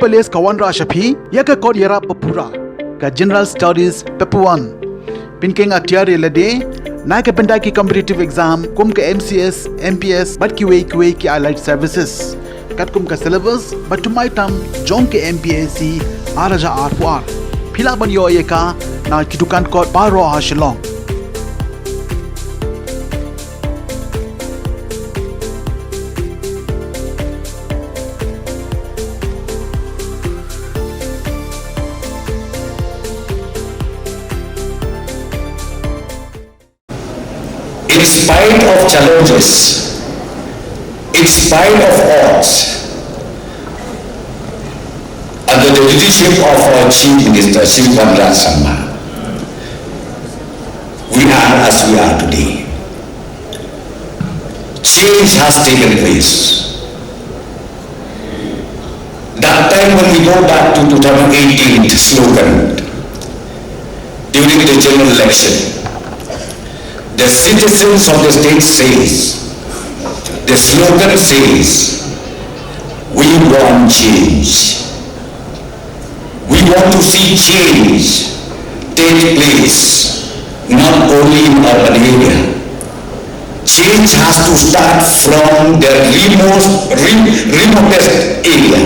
Palis Kawan Rashapi, Yaka Kodyara Papura, Ka General Studies Pepuan. Pinking Atiari Lade, Naka Pendaki competitive exam, Kumka MCS, MPS, but QA ki allied services. Katkum ka syllabus, but to my tam, Jonke MPAC, Araja R4R. Pilaban Yoyeka, na Kitukan Kot Baro Hashalong. In spite of challenges, in spite of odds, under the leadership of our Chief Minister, Sri Pandra Sharma, we are as we are today. Change has taken place. That time when we go back to 2018 slogan, during the general election, the citizens of the state says, the slogan says, we want change. We want to see change take place, not only in urban area. Change has to start from the remotest area,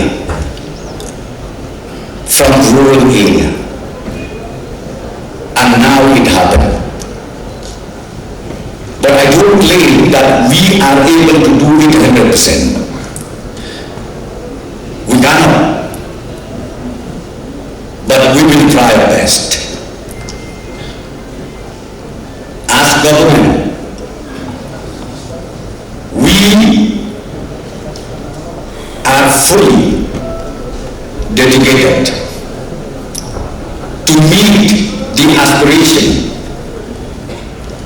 from rural area. And now it happened. But I don't claim that we are able to do it 100%. We cannot. But we will try our best. As government, we are fully dedicated to meet the aspiration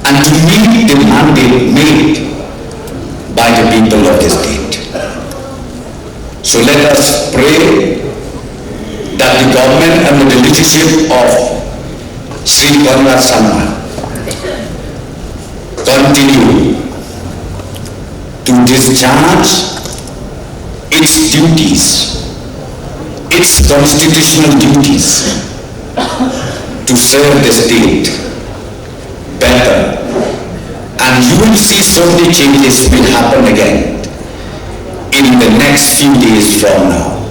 and to meet the mandate made by the people of the state. So let us pray that the government under the leadership of Sri Pandra Sharma continue to discharge its duties, its constitutional duties, to serve the state better, and you will see so many changes will happen again in the next few days from now.